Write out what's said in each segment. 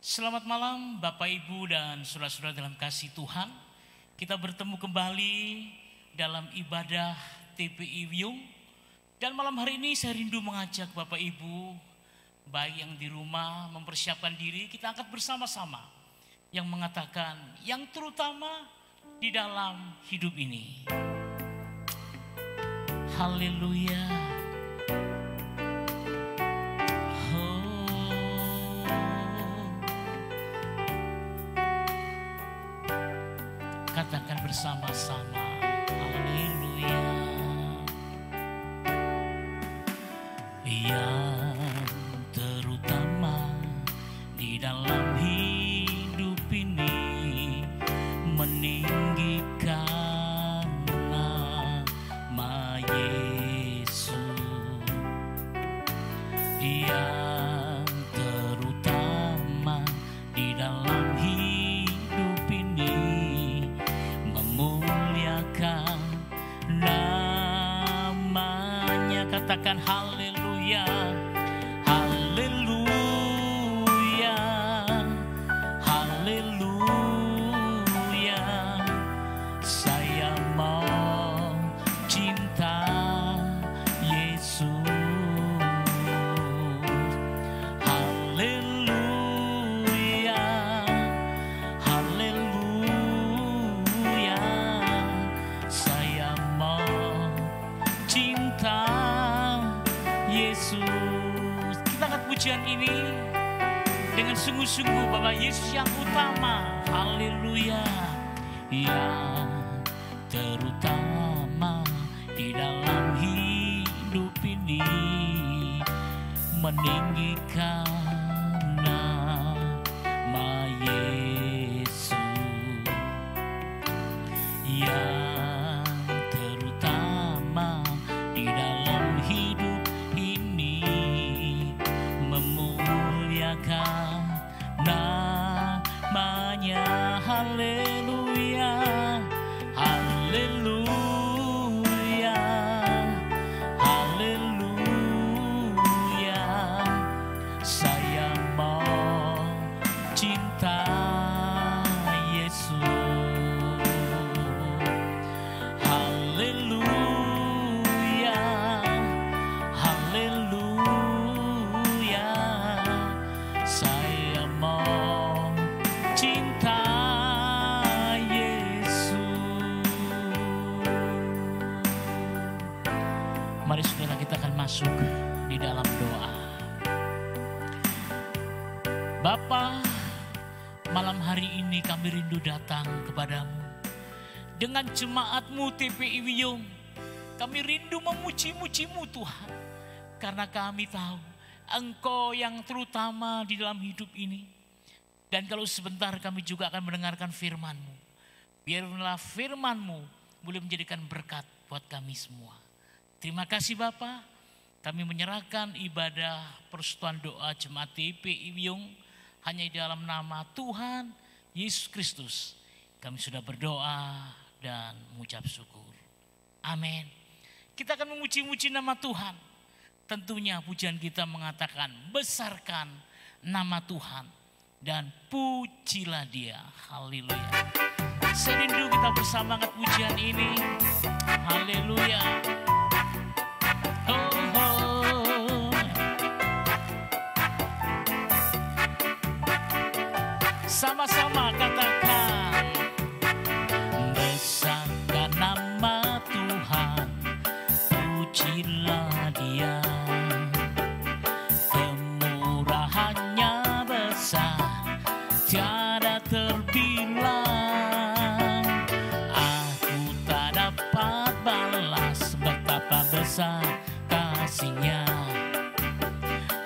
Selamat malam Bapak Ibu dan saudara-saudara dalam kasih Tuhan. Kita bertemu kembali dalam ibadah TPI Wiyung. Dan malam hari ini saya rindu mengajak Bapak Ibu, baik yang di rumah mempersiapkan diri, kita angkat bersama-sama yang mengatakan yang terutama di dalam hidup ini. Haleluya. Katakan bersama-sama, haleluya. Yang terutama di dalam hidup ini meninggikan nama Yesus. Yang terutama di dalam hidup ini memuliakan namanya. Katakan haleluya, haleluya, haleluya. Saya mau cinta Yesus. Haleluya, haleluya. Saya mau cinta Yesus. Kita angkat pujian ini dengan sungguh-sungguh, Bapak Yesus yang utama. Haleluya. Yang terutama di dalam hidup ini meninggikan nama Yesus. Yang terutama di dalam hidup ini memuliakan namanya. Haleluya, haleluya, haleluya. Saya mau cinta Yesus. Haleluya, haleluya. Saya mau cinta Yesus. Mari saudara, kita akan masuk di dalam doa. Bapa, malam hari ini kami rindu datang kepadamu. Dengan jemaat-Mu TPI Wiyung, kami rindu memuji-muji-Mu Tuhan. Karena kami tahu Engkau yang terutama di dalam hidup ini. Dan kalau sebentar kami juga akan mendengarkan firman-Mu. Biarlah firman-Mu boleh menjadikan berkat buat kami semua. Terima kasih Bapa. Kami menyerahkan ibadah persekutuan doa jemaat TPI Wiyung hanya di dalam nama Tuhan Yesus Kristus. Kami sudah berdoa dan mengucap syukur. Amin. Kita akan memuji-muji nama Tuhan. Tentunya pujian kita mengatakan besarkan nama Tuhan dan pujilah Dia. Haleluya. Saya rindu kita bersama angkat pujian ini. Haleluya. Oh, oh. Sama-sama katakan besarkan nama Tuhan, pujilah Dia. Kemurahannya besar, tiada terbilang. Aku tak dapat balas betapa besar kasih-Nya.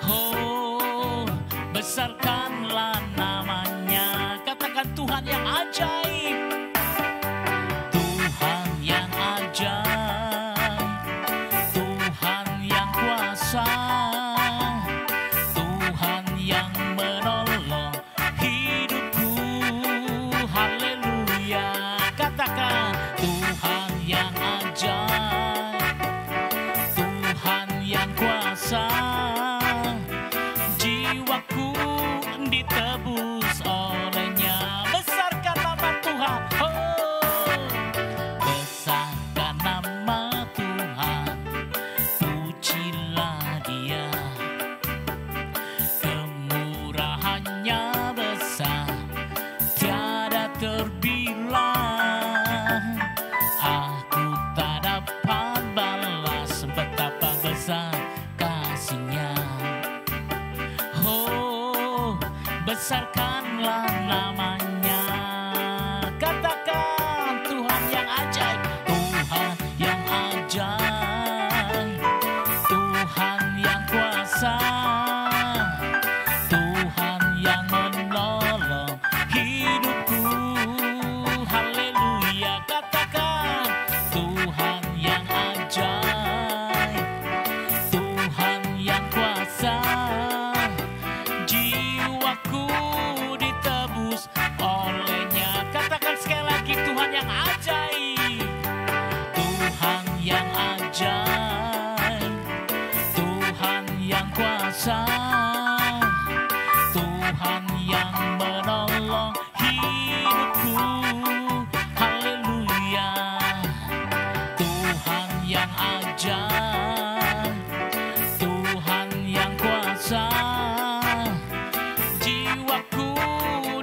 Oh, besarkanlah namanya. Katakan Tuhan yang ajaib, Tuhan yang ajaib, Tuhan yang kuasa, Tuhan yang menolong hidupku. Haleluya. Katakan Tuhan yang ajaib, Tuhan yang kuasa, jiwaku ditebus besar kasih-Nya. Oh, besarkanlah namanya. Katakan Tuhan yang ajaib, Tuhan yang ajaib, Tuhan yang kuasa, Tuhan yang menolong hidupku. Haleluya, katakan Tuhan yang ajaib, Tuhan yang kuasa, jiwaku ditebus oleh-Nya. Katakan sekali lagi, Tuhan yang ajaib, Tuhan yang ajaib, Tuhan yang kuasa, Tuhan yang menolong hidupku. Haleluya, Tuhan yang ajaib, Tuhan yang kuasa, jiwaku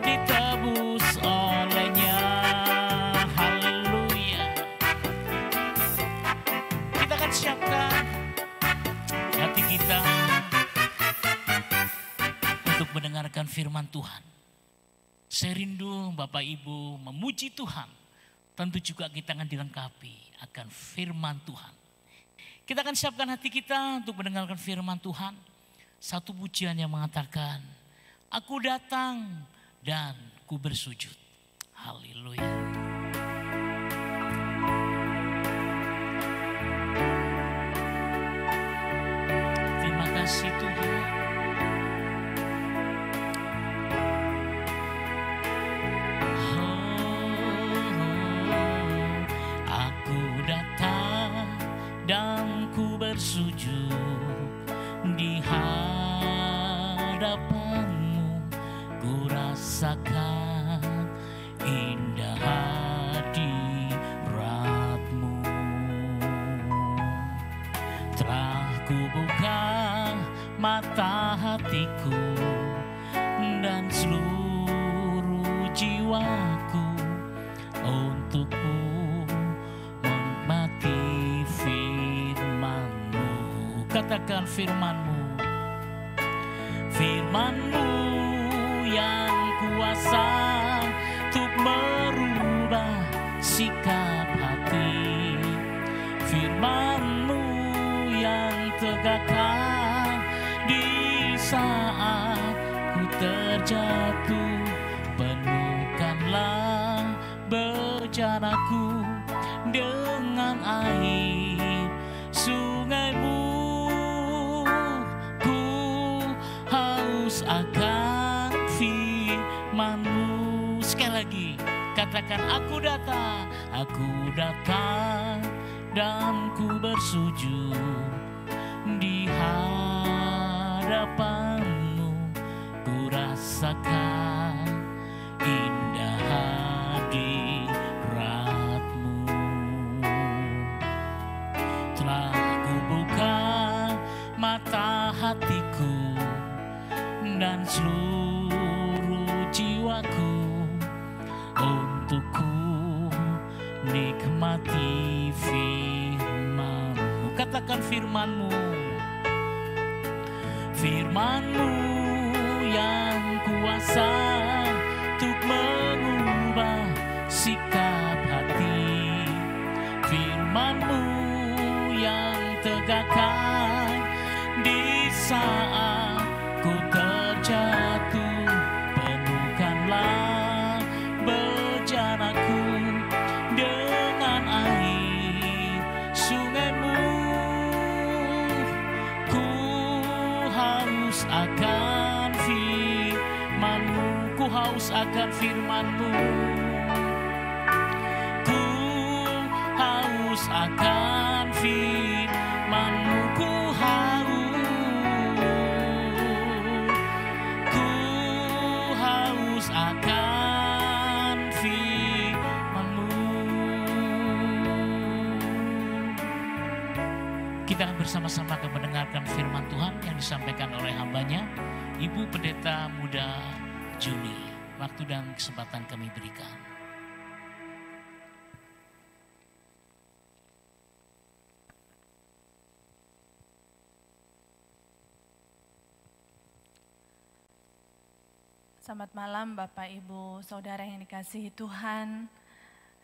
ditebus oleh-Nya. Haleluya. Kita akan siapkan hati kita untuk mendengarkan firman Tuhan. Saya rindu Bapak Ibu memuji Tuhan. Tentu juga kita akan dilengkapi akan firman Tuhan. Kita akan siapkan hati kita untuk mendengarkan firman Tuhan. Satu pujian yang mengatakan, aku datang dan ku bersujud. Haleluya. Terima kasih Tuhan. Aku datang dan ku bersujud di hadapan-Mu. Ku rasakan indah hadirat-Mu. Telah ku buka mata hatiku dan seluruh jiwaku untukku menikmati firman-Mu. Katakan firman-Mu, firman-Mu yang kuasa untuk merubah sikap hati, firman-Mu yang tegakkan di saat ku terjatuh. Penuhkanlah bejanaku dengan air sungai-Mu. Ku haus akan firman-Mu. Sekali lagi, katakan aku datang dan ku bersujud di hadapan-Mu. Ku rasakan indah hadirat-Mu. Telah ku buka mata hatiku dan seluruh jiwaku untuk ku nikmati firman-Mu. Katakan firman-Mu, firman-Mu yang kuasa untuk mengubah sikap hati, firman-Mu yang tegakkan di saat ku terjatuh. Penuhkanlah bejanaku dengan air sungai-Mu. Ku haus akan firman-Mu. Ku haus akan firman-Mu. Ku haus akan firman-Mu. Ku haus akan firman-Mu. Kita akan bersama-sama akan mendengarkan firman Tuhan yang disampaikan oleh hamba-Nya, Ibu Pendeta Muda Juni. Waktu dan kesempatan kami berikan. Selamat malam Bapak, Ibu, Saudara yang dikasihi Tuhan.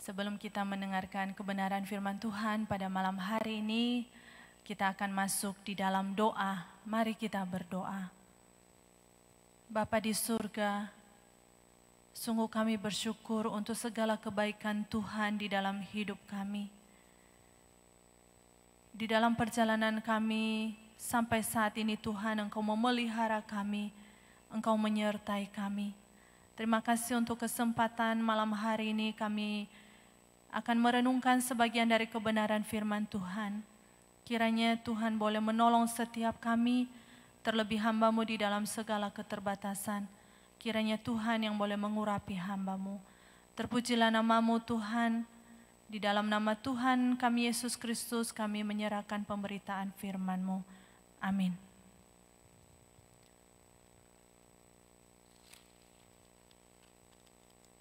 Sebelum kita mendengarkan kebenaran firman Tuhan pada malam hari ini, kita akan masuk di dalam doa. Mari kita berdoa. Bapa di surga, sungguh kami bersyukur untuk segala kebaikan Tuhan di dalam hidup kami. Di dalam perjalanan kami sampai saat ini Tuhan, Engkau memelihara kami, Engkau menyertai kami. Terima kasih untuk kesempatan malam hari ini kami akan merenungkan sebagian dari kebenaran firman Tuhan. Kiranya Tuhan boleh menolong setiap kami, terlebih hamba-Mu di dalam segala keterbatasan. Kiranya Tuhan yang boleh mengurapi hamba-Mu. Terpujilah nama-Mu Tuhan. Di dalam nama Tuhan kami Yesus Kristus kami menyerahkan pemberitaan firman-Mu. Amin.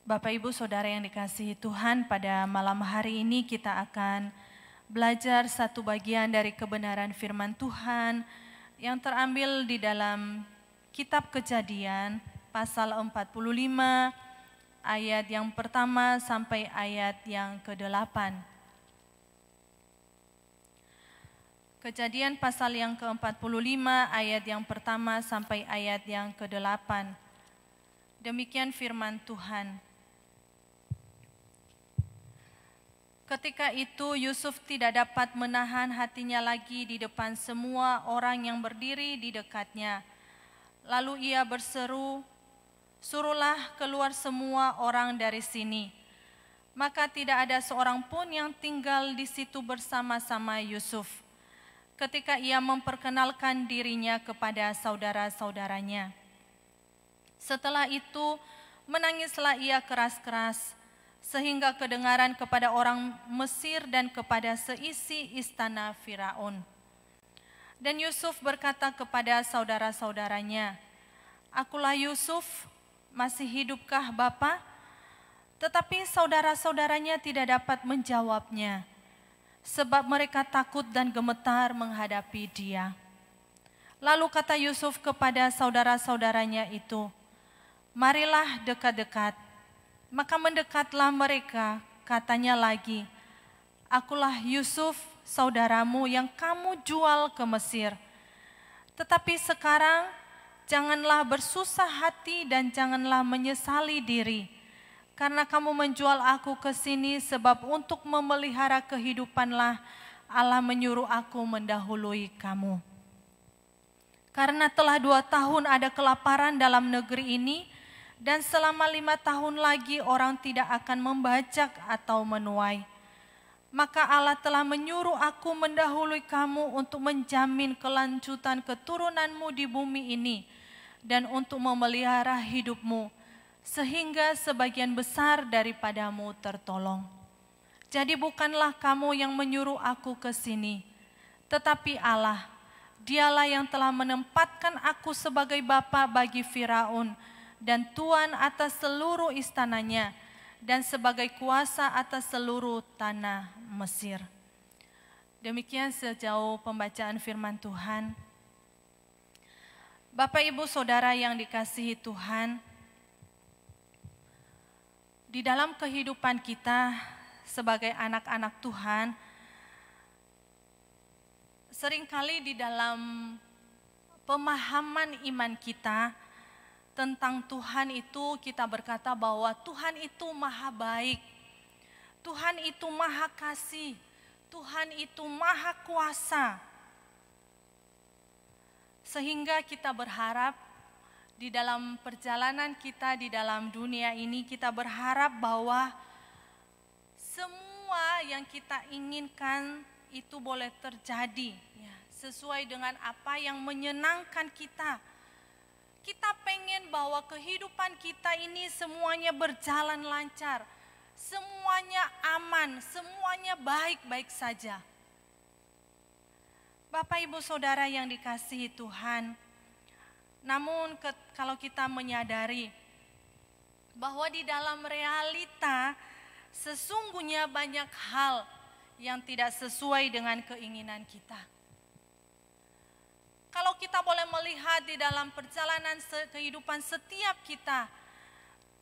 Bapak, Ibu, Saudara yang dikasihi Tuhan, pada malam hari ini kita akan belajar satu bagian dari kebenaran firman Tuhan yang terambil di dalam kitab Kejadian pasal 45 ayat yang pertama sampai ayat yang ke-8. Kejadian pasal yang ke-45 ayat yang pertama sampai ayat yang ke-8. Demikian firman Tuhan. Ketika itu Yusuf tidak dapat menahan hatinya lagi di depan semua orang yang berdiri di dekatnya. Lalu ia berseru, "Suruhlah keluar semua orang dari sini." Maka tidak ada seorang pun yang tinggal di situ bersama-sama Yusuf. Ketika ia memperkenalkan dirinya kepada saudara-saudaranya. Setelah itu menangislah ia keras-keras, sehingga kedengaran kepada orang Mesir dan kepada seisi istana Firaun. Dan Yusuf berkata kepada saudara-saudaranya, "Akulah Yusuf, masih hidupkah Bapa?" Tetapi saudara-saudaranya tidak dapat menjawabnya, sebab mereka takut dan gemetar menghadapi dia. Lalu kata Yusuf kepada saudara-saudaranya itu, "Marilah dekat-dekat." Maka mendekatlah mereka, katanya lagi, "Akulah Yusuf, saudaramu yang kamu jual ke Mesir. Tetapi sekarang janganlah bersusah hati dan janganlah menyesali diri, karena kamu menjual aku ke sini sebab untuk memelihara kehidupanlah Allah menyuruh aku mendahului kamu. Karena telah 2 tahun ada kelaparan dalam negeri ini, dan selama 5 tahun lagi orang tidak akan membajak atau menuai. Maka Allah telah menyuruh aku mendahului kamu untuk menjamin kelanjutan keturunanmu di bumi ini dan untuk memelihara hidupmu, sehingga sebagian besar daripadamu tertolong. Jadi bukanlah kamu yang menyuruh aku ke sini, tetapi Allah, Dialah yang telah menempatkan aku sebagai bapa bagi Firaun dan tuan atas seluruh istananya, dan sebagai kuasa atas seluruh tanah Mesir." Demikian sejauh pembacaan firman Tuhan. Bapak, Ibu, Saudara yang dikasihi Tuhan, di dalam kehidupan kita sebagai anak-anak Tuhan, seringkali di dalam pemahaman iman kita tentang Tuhan itu kita berkata bahwa Tuhan itu maha baik, Tuhan itu maha kasih, Tuhan itu maha kuasa. Sehingga kita berharap di dalam perjalanan kita di dalam dunia ini, kita berharap bahwa semua yang kita inginkan itu boleh terjadi ya, sesuai dengan apa yang menyenangkan kita. Kita pengen bahwa kehidupan kita ini semuanya berjalan lancar, semuanya aman, semuanya baik-baik saja. Bapak, Ibu, Saudara yang dikasihi Tuhan, namun kalau kita menyadari bahwa di dalam realita sesungguhnya banyak hal yang tidak sesuai dengan keinginan kita. Kalau kita boleh melihat di dalam perjalanan kehidupan setiap kita,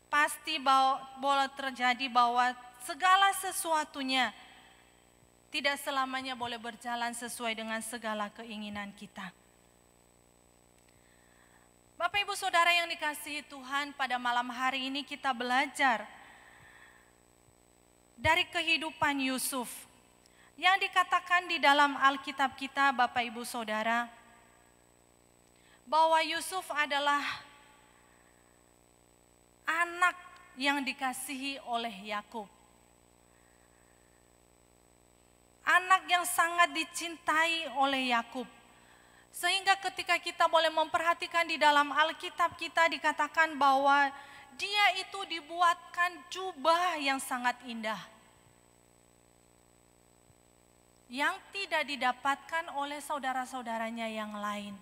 pasti boleh terjadi bahwa segala sesuatunya tidak selamanya boleh berjalan sesuai dengan segala keinginan kita. Bapak Ibu Saudara yang dikasihi Tuhan, pada malam hari ini kita belajar dari kehidupan Yusuf. Yang dikatakan di dalam Alkitab kita, Bapak Ibu Saudara, bahwa Yusuf adalah anak yang dikasihi oleh Yakub. Anak yang sangat dicintai oleh Yakub. Sehingga ketika kita boleh memperhatikan di dalam Alkitab kita dikatakan bahwa dia itu dibuatkan jubah yang sangat indah. Yang tidak didapatkan oleh saudara-saudaranya yang lain.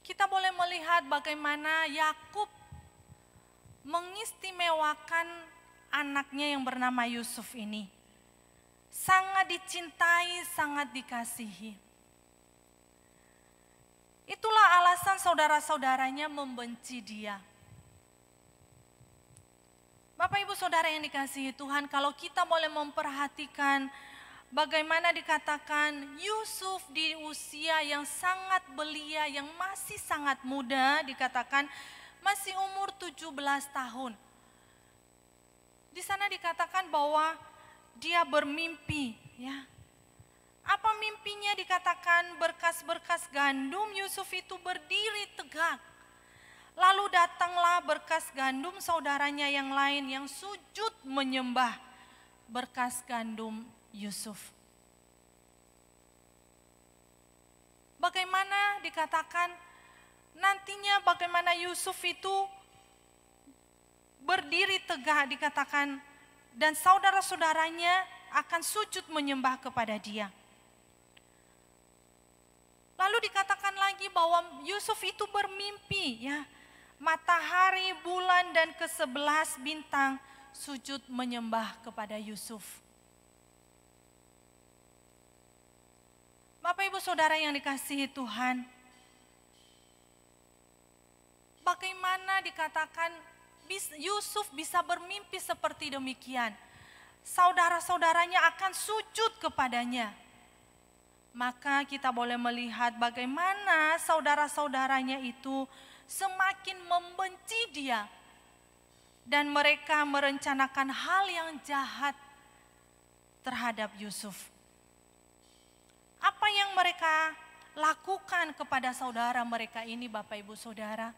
Kita boleh melihat bagaimana Yakub mengistimewakan anaknya yang bernama Yusuf ini. Sangat dicintai, sangat dikasihi. Itulah alasan saudara-saudaranya membenci dia. Bapak Ibu Saudara yang dikasihi Tuhan, kalau kita boleh memperhatikan bagaimana dikatakan Yusuf di usia yang sangat belia, yang masih sangat muda, dikatakan masih umur 17 tahun. Di sana dikatakan bahwa dia bermimpi, ya. Apa mimpinya? Dikatakan berkas-berkas gandum Yusuf itu berdiri tegak. Lalu datanglah berkas gandum saudaranya yang lain yang sujud menyembah berkas gandum Yusuf. Bagaimana dikatakan nantinya bagaimana Yusuf itu berdiri tegak, dikatakan, dan saudara-saudaranya akan sujud menyembah kepada dia. Lalu dikatakan lagi bahwa Yusuf itu bermimpi, ya, matahari, bulan, dan ke-11 bintang sujud menyembah kepada Yusuf. Bapak Ibu Saudara yang dikasihi Tuhan, bagaimana dikatakan Yusuf bisa bermimpi seperti demikian? Saudara-saudaranya akan sujud kepadanya. Maka kita boleh melihat bagaimana saudara-saudaranya itu semakin membenci dia. Dan mereka merencanakan hal yang jahat terhadap Yusuf. Apa yang mereka lakukan kepada saudara mereka ini, Bapak Ibu Saudara?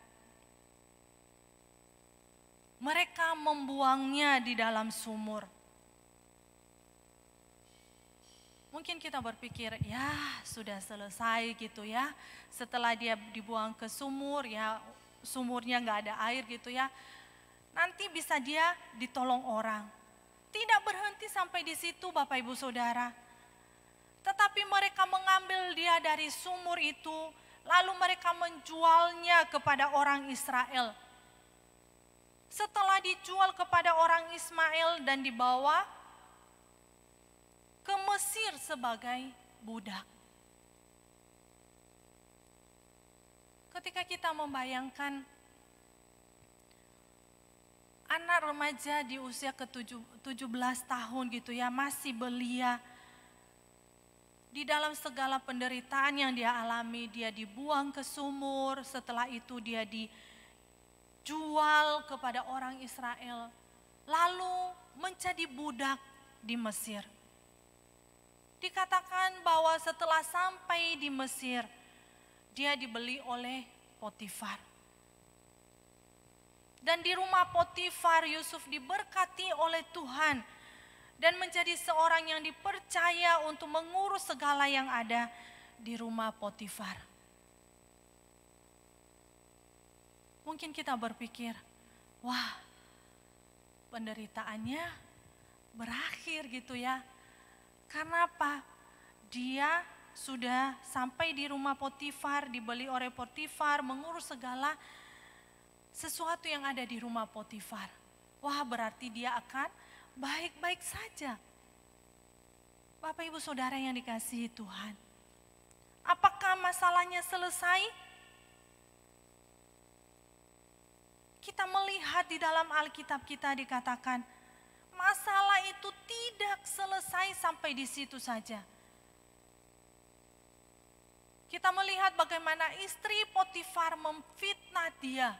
Mereka membuangnya di dalam sumur. Mungkin kita berpikir, ya sudah selesai gitu ya. Setelah dia dibuang ke sumur, ya sumurnya nggak ada air gitu ya. Nanti bisa dia ditolong orang. Tidak berhenti sampai di situ Bapak Ibu Saudara. Tetapi mereka mengambil dia dari sumur itu, lalu mereka menjualnya kepada orang Israel. Setelah dijual kepada orang Ismail dan dibawa ke Mesir sebagai budak. Ketika kita membayangkan anak remaja di usia ke-17 tahun gitu ya, masih belia, di dalam segala penderitaan yang dia alami, dia dibuang ke sumur, setelah itu dia dijual kepada orang Israel, lalu menjadi budak di Mesir. Dikatakan bahwa setelah sampai di Mesir, dia dibeli oleh Potifar. Dan di rumah Potifar, Yusuf diberkati oleh Tuhan dan menjadi seorang yang dipercaya untuk mengurus segala yang ada di rumah Potifar. Mungkin kita berpikir, wah, penderitaannya berakhir gitu ya. Karena apa? Dia sudah sampai di rumah Potifar, dibeli oleh Potifar, mengurus segala sesuatu yang ada di rumah Potifar. Wah, berarti dia akan baik-baik saja. Bapak Ibu Saudara yang dikasihi Tuhan. Apa masalahnya selesai? Kita melihat di dalam Alkitab kita dikatakan, masalah itu tidak selesai sampai di situ saja. Kita melihat bagaimana istri Potifar memfitnah dia.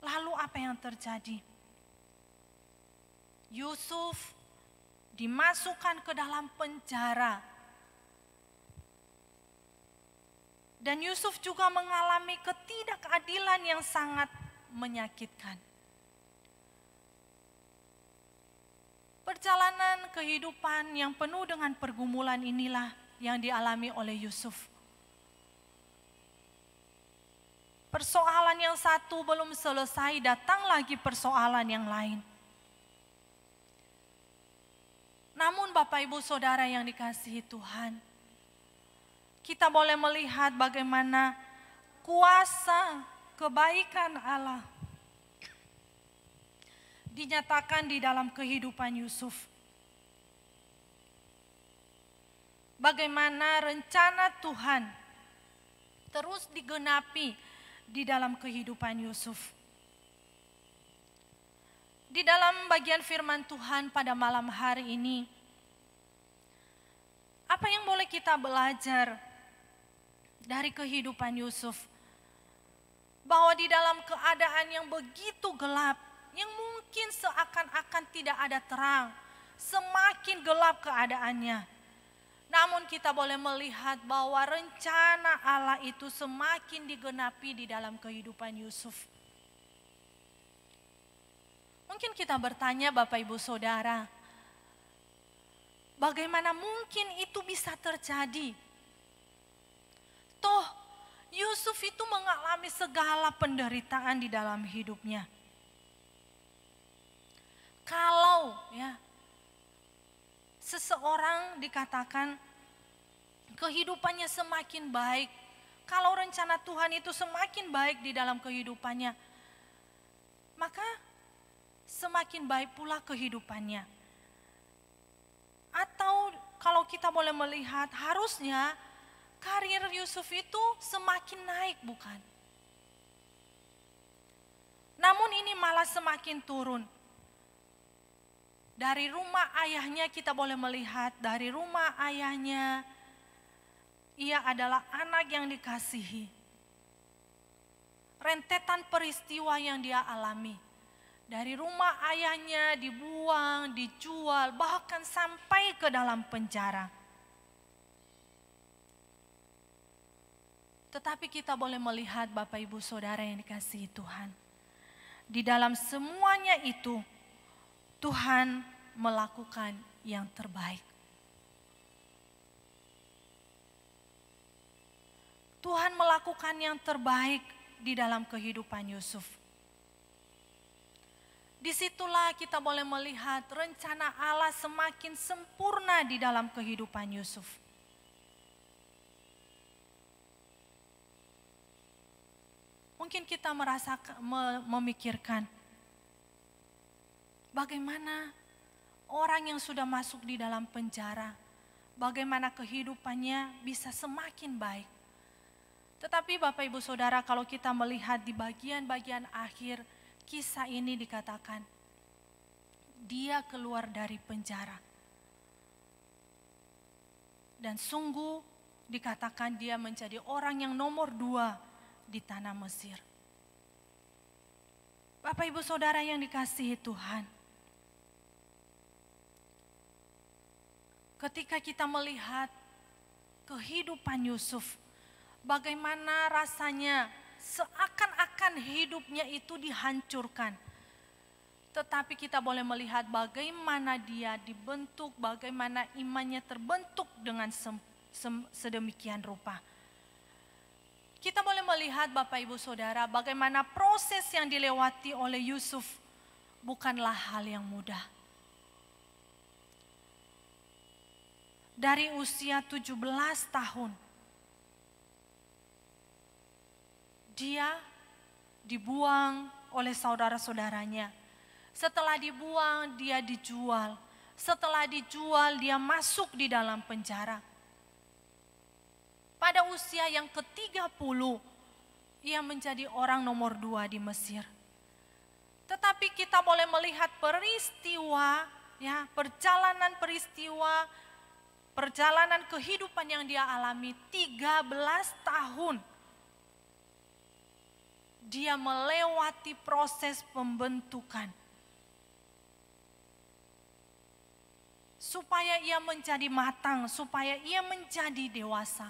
Lalu apa yang terjadi? Yusuf dimasukkan ke dalam penjara. Dan Yusuf juga mengalami ketidakadilan yang sangat menyakitkan. Perjalanan kehidupan yang penuh dengan pergumulan inilah yang dialami oleh Yusuf. Persoalan yang satu belum selesai, datang lagi persoalan yang lain. Namun Bapak Ibu Saudara yang dikasihi Tuhan, kita boleh melihat bagaimana kuasa kebaikan Allah dinyatakan di dalam kehidupan Yusuf. Bagaimana rencana Tuhan terus digenapi di dalam kehidupan Yusuf. Di dalam bagian firman Tuhan pada malam hari ini, apa yang boleh kita belajar dari kehidupan Yusuf? Bahwa di dalam keadaan yang begitu gelap, yang mungkin seakan-akan tidak ada terang, semakin gelap keadaannya. Namun kita boleh melihat bahwa rencana Allah itu semakin digenapi di dalam kehidupan Yusuf. Mungkin kita bertanya Bapak Ibu Saudara, bagaimana mungkin itu bisa terjadi? Toh Yusuf itu mengalami segala penderitaan di dalam hidupnya. Kalau seseorang dikatakan kehidupannya semakin baik, kalau rencana Tuhan itu semakin baik di dalam kehidupannya, maka semakin baik pula kehidupannya. Atau kalau kita boleh melihat, harusnya karir Yusuf itu semakin naik, bukan? Namun ini malah semakin turun. Dari rumah ayahnya kita boleh melihat, dari rumah ayahnya ia adalah anak yang dikasihi. Rentetan peristiwa yang dia alami. Dari rumah ayahnya dibuang, dijual, bahkan sampai ke dalam penjara. Tetapi kita boleh melihat Bapak Ibu Saudara yang dikasihi Tuhan. Di dalam semuanya itu, Tuhan melakukan yang terbaik. Tuhan melakukan yang terbaik di dalam kehidupan Yusuf. Disitulah kita boleh melihat rencana Allah semakin sempurna di dalam kehidupan Yusuf. Mungkin kita memikirkan, bagaimana orang yang sudah masuk di dalam penjara, bagaimana kehidupannya bisa semakin baik. Tetapi Bapak Ibu Saudara, kalau kita melihat di bagian-bagian akhir kisah ini dikatakan, dia keluar dari penjara. Dan sungguh dikatakan dia menjadi orang yang nomor 2 di tanah Mesir. Bapak Ibu Saudara yang dikasihi Tuhan, ketika kita melihat kehidupan Yusuf, bagaimana rasanya seakan-akan hidupnya itu dihancurkan. Tetapi kita boleh melihat bagaimana dia dibentuk, bagaimana imannya terbentuk dengan sedemikian rupa. Kita boleh melihat Bapak Ibu Saudara bagaimana proses yang dilewati oleh Yusuf bukanlah hal yang mudah. Dari usia 17 tahun, dia dibuang oleh saudara-saudaranya. Setelah dibuang, dia dijual. Setelah dijual, dia masuk di dalam penjara. Pada usia yang ke-30, ia menjadi orang nomor 2 di Mesir. Tetapi kita boleh melihat peristiwa, ya, perjalanan kehidupan yang dia alami 13 tahun. Dia melewati proses pembentukan. Supaya ia menjadi matang, supaya ia menjadi dewasa.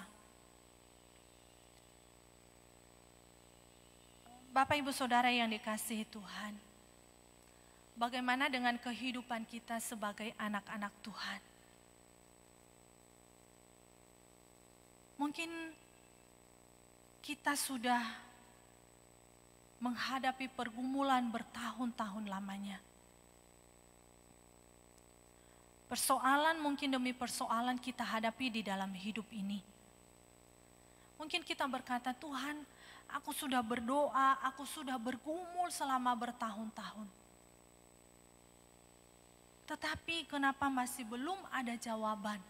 Bapak Ibu Saudara yang dikasihi Tuhan, bagaimana dengan kehidupan kita sebagai anak-anak Tuhan? Mungkin kita sudah menghadapi pergumulan bertahun-tahun lamanya. Persoalan mungkin demi persoalan kita hadapi di dalam hidup ini. Mungkin kita berkata, Tuhan, aku sudah berdoa, aku sudah bergumul selama bertahun-tahun. Tetapi kenapa masih belum ada jawaban?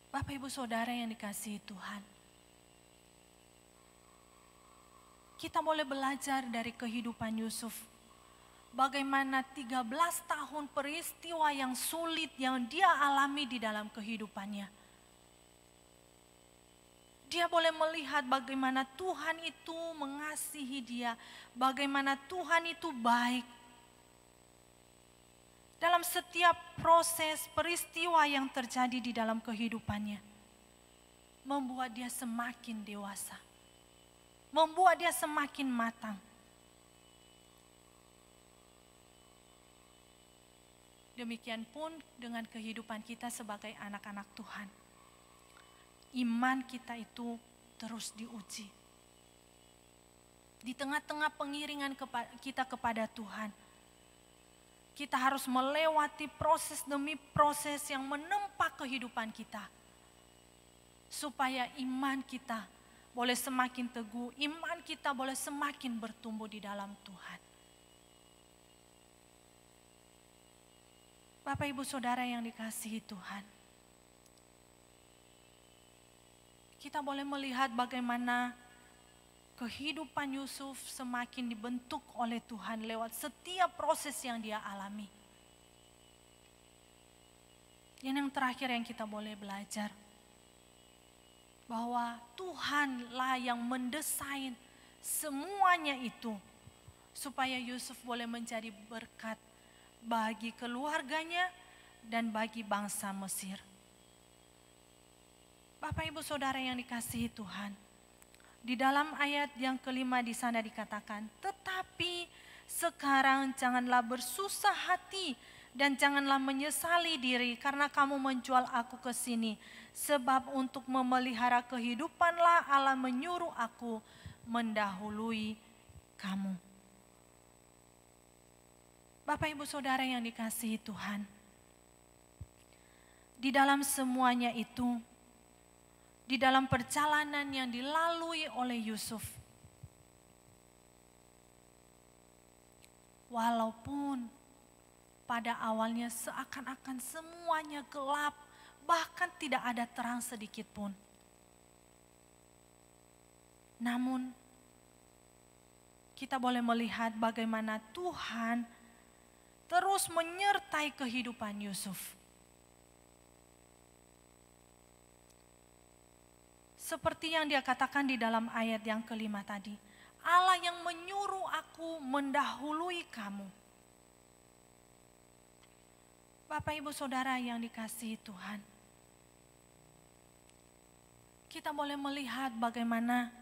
Bapak Ibu Saudara yang dikasihi Tuhan, kita boleh belajar dari kehidupan Yusuf. Bagaimana 13 tahun peristiwa yang sulit yang dia alami di dalam kehidupannya. Dia boleh melihat bagaimana Tuhan itu mengasihi dia, bagaimana Tuhan itu baik. Dalam setiap proses peristiwa yang terjadi di dalam kehidupannya, membuat dia semakin dewasa, membuat dia semakin matang. Demikian pun dengan kehidupan kita sebagai anak-anak Tuhan. Iman kita itu terus diuji. Di tengah-tengah pengiringan kita kepada Tuhan, kita harus melewati proses demi proses yang menempa kehidupan kita. Supaya iman kita boleh semakin teguh, iman kita boleh semakin bertumbuh di dalam Tuhan. Bapak Ibu Saudara yang dikasihi Tuhan, kita boleh melihat bagaimana kehidupan Yusuf semakin dibentuk oleh Tuhan lewat setiap proses yang dia alami. Dan yang terakhir yang kita boleh belajar, bahwa Tuhanlah yang mendesain semuanya itu supaya Yusuf boleh menjadi berkat bagi keluarganya dan bagi bangsa Mesir. Bapak Ibu Saudara yang dikasihi Tuhan, di dalam ayat yang kelima di sana dikatakan, tetapi sekarang janganlah bersusah hati dan janganlah menyesali diri karena kamu menjual aku ke sini, sebab untuk memelihara kehidupanlah Allah menyuruh aku mendahului kamu. Bapak Ibu Saudara yang dikasihi Tuhan, di dalam semuanya itu, di dalam perjalanan yang dilalui oleh Yusuf, walaupun pada awalnya seakan-akan semuanya gelap, bahkan tidak ada terang sedikit pun, namun kita boleh melihat bagaimana Tuhan terus menyertai kehidupan Yusuf. Seperti yang dia katakan di dalam ayat yang kelima tadi, Allah yang menyuruh aku mendahului kamu. Bapak Ibu Saudara yang dikasihi Tuhan, kita boleh melihat bagaimana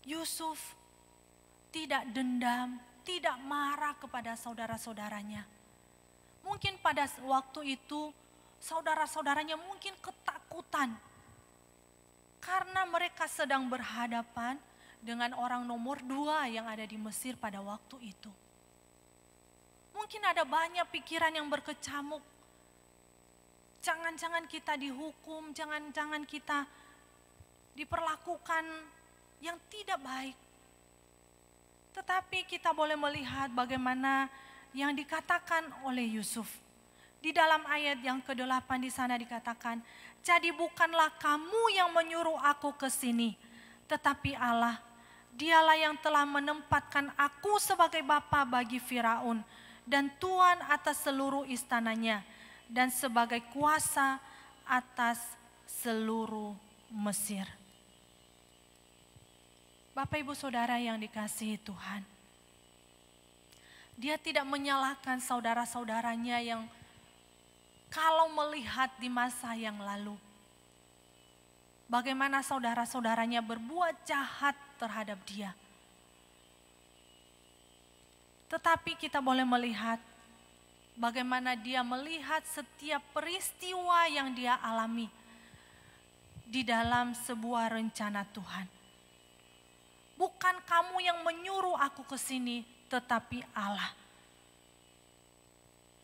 Yusuf tidak dendam, tidak marah kepada saudara-saudaranya. Mungkin pada waktu itu saudara-saudaranya mungkin ketakutan karena mereka sedang berhadapan dengan orang nomor 2 yang ada di Mesir pada waktu itu. Mungkin ada banyak pikiran yang berkecamuk. Jangan-jangan kita dihukum, jangan-jangan kita diperlakukan yang tidak baik. Tetapi kita boleh melihat bagaimana yang dikatakan oleh Yusuf. Di dalam ayat yang ke-8 di sana dikatakan, jadi bukanlah kamu yang menyuruh aku ke sini, tetapi Allah, dialah yang telah menempatkan aku sebagai bapa bagi Firaun dan tuan atas seluruh istananya dan sebagai kuasa atas seluruh Mesir. Bapak Ibu Saudara yang dikasihi Tuhan, dia tidak menyalahkan saudara-saudaranya yang kalau melihat di masa yang lalu, bagaimana saudara-saudaranya berbuat jahat terhadap dia. Tetapi kita boleh melihat bagaimana dia melihat setiap peristiwa yang dia alami di dalam sebuah rencana Tuhan. Bukan kamu yang menyuruh aku ke sini, tetapi Allah.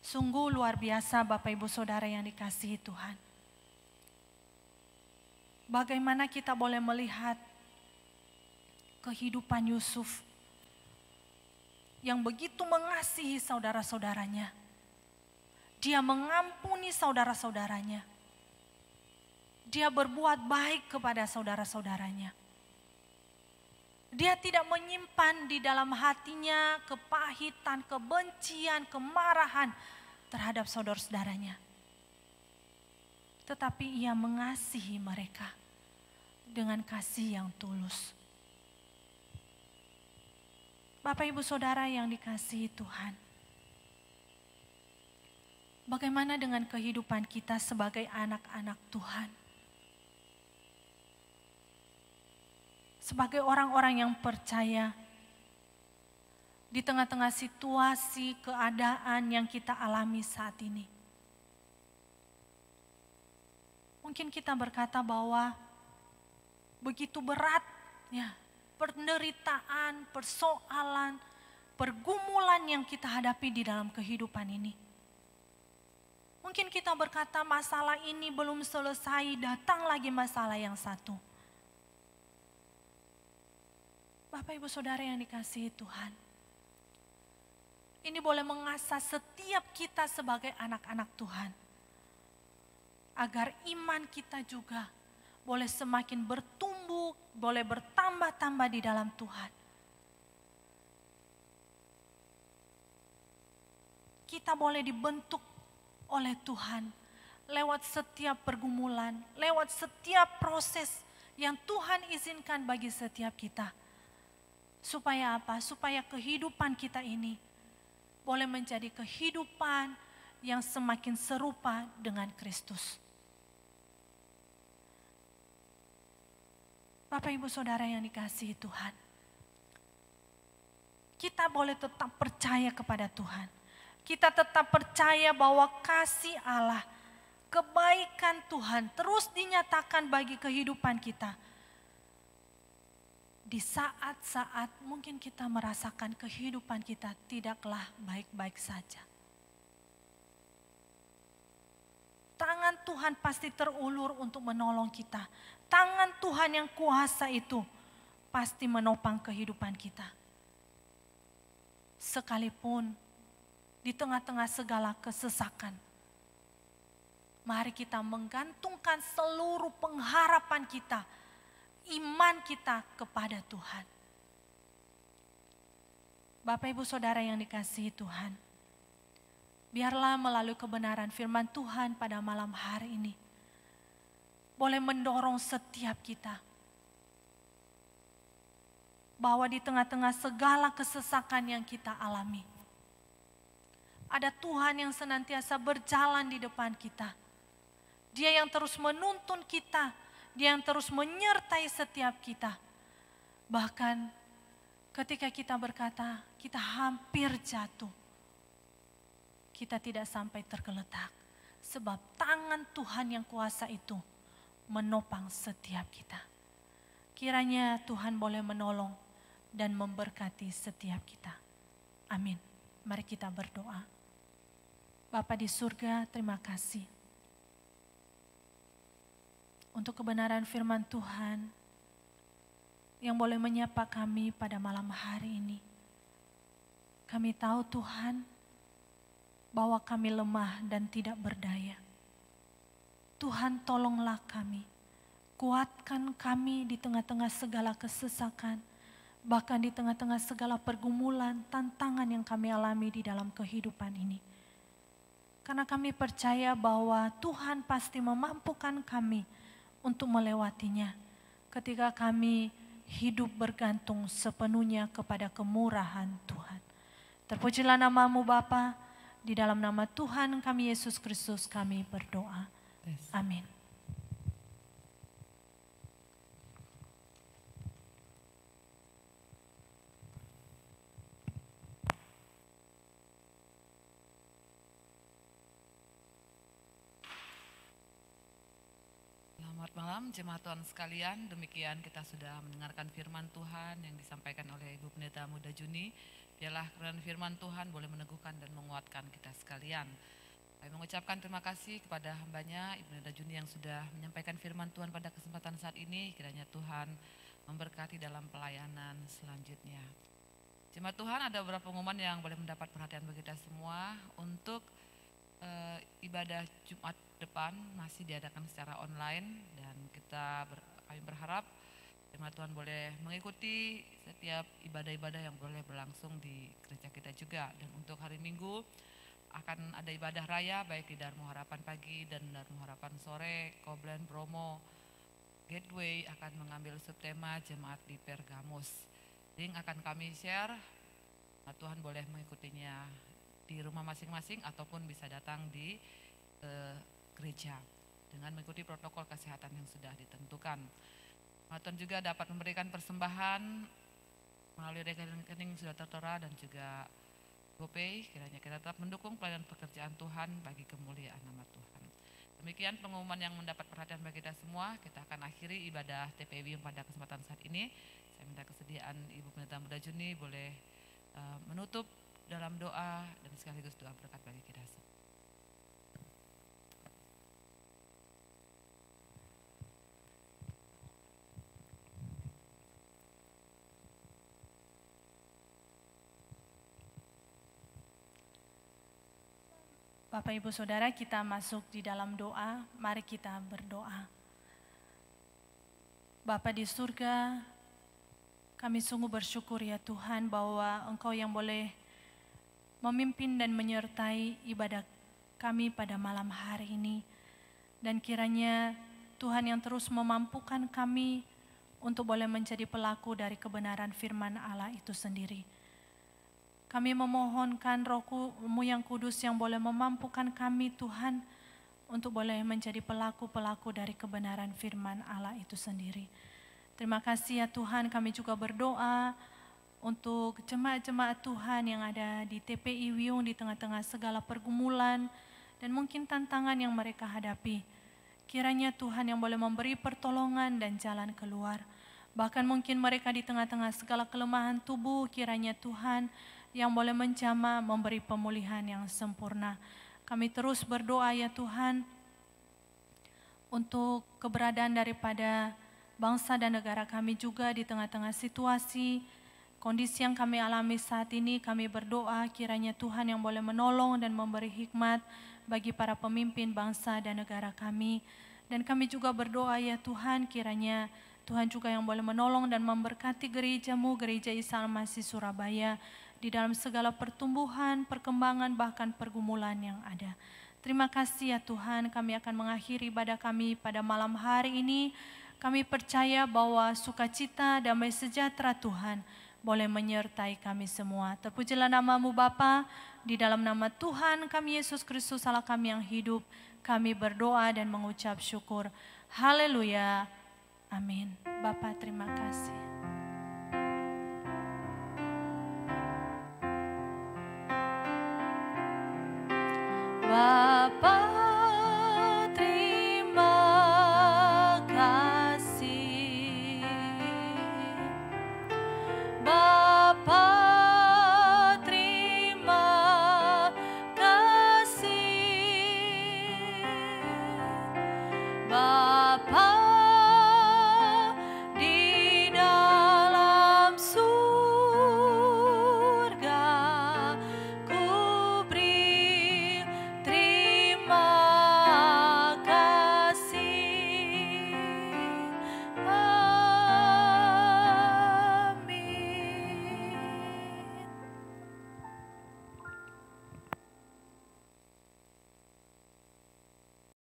Sungguh luar biasa Bapak Ibu Saudara yang dikasihi Tuhan. Bagaimana kita boleh melihat kehidupan Yusuf yang begitu mengasihi saudara-saudaranya. Dia mengampuni saudara-saudaranya. Dia berbuat baik kepada saudara-saudaranya. Dia tidak menyimpan di dalam hatinya kepahitan, kebencian, kemarahan terhadap saudara-saudaranya. Tetapi ia mengasihi mereka dengan kasih yang tulus. Bapak Ibu Saudara yang dikasihi Tuhan, bagaimana dengan kehidupan kita sebagai anak-anak Tuhan? Sebagai orang-orang yang percaya, di tengah-tengah situasi keadaan yang kita alami saat ini. Mungkin kita berkata bahwa begitu berat ya, penderitaan, persoalan, pergumulan yang kita hadapi di dalam kehidupan ini. Mungkin kita berkata masalah ini belum selesai, datang lagi masalah yang satu. Bapak Ibu Saudara yang dikasihi Tuhan, ini boleh mengasah setiap kita sebagai anak-anak Tuhan, agar iman kita juga boleh semakin bertumbuh, boleh bertambah-tambah di dalam Tuhan. Kita boleh dibentuk oleh Tuhan lewat setiap pergumulan, lewat setiap proses yang Tuhan izinkan bagi setiap kita. Supaya apa? Supaya kehidupan kita ini boleh menjadi kehidupan yang semakin serupa dengan Kristus. Bapak Ibu Saudara yang dikasihi Tuhan, kita boleh tetap percaya kepada Tuhan. Kita tetap percaya bahwa kasih Allah, kebaikan Tuhan terus dinyatakan bagi kehidupan kita. Di saat-saat mungkin kita merasakan kehidupan kita tidaklah baik-baik saja. Tangan Tuhan pasti terulur untuk menolong kita. Tangan Tuhan yang kuasa itu pasti menopang kehidupan kita. Sekalipun di tengah-tengah segala kesesakan, mari kita menggantungkan seluruh pengharapan kita, iman kita kepada Tuhan. Bapak Ibu Saudara yang dikasihi Tuhan, biarlah melalui kebenaran firman Tuhan pada malam hari ini boleh mendorong setiap kita bahwa di tengah-tengah segala kesesakan yang kita alami, ada Tuhan yang senantiasa berjalan di depan kita. Dia yang terus menuntun kita, Dia yang terus menyertai setiap kita. Bahkan ketika kita berkata kita hampir jatuh, kita tidak sampai tergeletak. Sebab tangan Tuhan yang kuasa itu menopang setiap kita. Kiranya Tuhan boleh menolong dan memberkati setiap kita. Amin. Mari kita berdoa. Bapa di surga, terima kasih untuk kebenaran firman Tuhan yang boleh menyapa kami pada malam hari ini. Kami tahu Tuhan bahwa kami lemah dan tidak berdaya. Tuhan tolonglah kami, kuatkan kami di tengah-tengah segala kesesakan, bahkan di tengah-tengah segala pergumulan, tantangan yang kami alami di dalam kehidupan ini. Karena kami percaya bahwa Tuhan pasti memampukan kami untuk melewatinya ketika kami hidup bergantung sepenuhnya kepada kemurahan Tuhan. Terpujilah nama-Mu Bapa, di dalam nama Tuhan kami Yesus Kristus kami berdoa. Amin. Selamat malam jemaat Tuhan sekalian, demikian kita sudah mendengarkan firman Tuhan yang disampaikan oleh Ibu Pendeta Muda Juni. Biarlah kebenaran firman Tuhan boleh meneguhkan dan menguatkan kita sekalian. Kami mengucapkan terima kasih kepada hambanya Ibu Pendeta Juni yang sudah menyampaikan firman Tuhan pada kesempatan saat ini. Kiranya Tuhan memberkati dalam pelayanan selanjutnya. Jemaat Tuhan, ada beberapa pengumuman yang boleh mendapat perhatian bagi kita semua. Untuk ibadah Jumat depan masih diadakan secara online dan kami berharap jemaat Tuhan boleh mengikuti setiap ibadah-ibadah yang boleh berlangsung di gereja kita juga. Dan untuk hari Minggu akan ada ibadah raya baik di Darmo Harapan pagi dan Darmo Harapan sore. Koblen, Bromo, Gateway akan mengambil subtema jemaat di Pergamus. Link akan kami share, Tuhan boleh mengikutinya di rumah masing-masing ataupun bisa datang di gereja dengan mengikuti protokol kesehatan yang sudah ditentukan. Tuhan juga dapat memberikan persembahan melalui rekening sudah tertera dan juga GoPay. Kiranya kita tetap mendukung pelayanan pekerjaan Tuhan bagi kemuliaan nama Tuhan. Demikian pengumuman yang mendapat perhatian bagi kita semua. Kita akan akhiri ibadah TPW pada kesempatan saat ini. Saya minta kesediaan Ibu Pendeta Muda Juni boleh menutup dalam doa dan sekaligus doa berkat bagi kita semua. Bapak Ibu Saudara, kita masuk di dalam doa, mari kita berdoa. Bapa di surga, kami sungguh bersyukur ya Tuhan bahwa Engkau yang boleh memimpin dan menyertai ibadah kami pada malam hari ini. Dan kiranya Tuhan yang terus memampukan kami untuk boleh menjadi pelaku dari kebenaran firman Allah itu sendiri. Kami memohonkan Roh-Mu yang kudus yang boleh memampukan kami Tuhan untuk boleh menjadi pelaku-pelaku dari kebenaran firman Allah itu sendiri. Terima kasih ya Tuhan, kami juga berdoa untuk jemaat-jemaat Tuhan yang ada di TPI Wiyung di tengah-tengah segala pergumulan dan mungkin tantangan yang mereka hadapi. Kiranya Tuhan yang boleh memberi pertolongan dan jalan keluar. Bahkan mungkin mereka di tengah-tengah segala kelemahan tubuh, kiranya Tuhan yang boleh menjamah memberi pemulihan yang sempurna. Kami terus berdoa ya Tuhan untuk keberadaan daripada bangsa dan negara kami juga di tengah-tengah situasi kondisi yang kami alami saat ini. Kami berdoa kiranya Tuhan yang boleh menolong dan memberi hikmat bagi para pemimpin bangsa dan negara kami. Dan kami juga berdoa ya Tuhan, kiranya Tuhan juga yang boleh menolong dan memberkati gereja-Mu, Gereja Isa Al-Masih Surabaya, di dalam segala pertumbuhan, perkembangan, bahkan pergumulan yang ada. Terima kasih ya Tuhan, kami akan mengakhiri ibadah kami pada malam hari ini. Kami percaya bahwa sukacita, damai sejahtera Tuhan boleh menyertai kami semua. Terpujilah nama-Mu Bapa, di dalam nama Tuhan kami Yesus Kristus Allah kami yang hidup, kami berdoa dan mengucap syukur. Haleluya. Amin. Bapa terima kasih. Bapa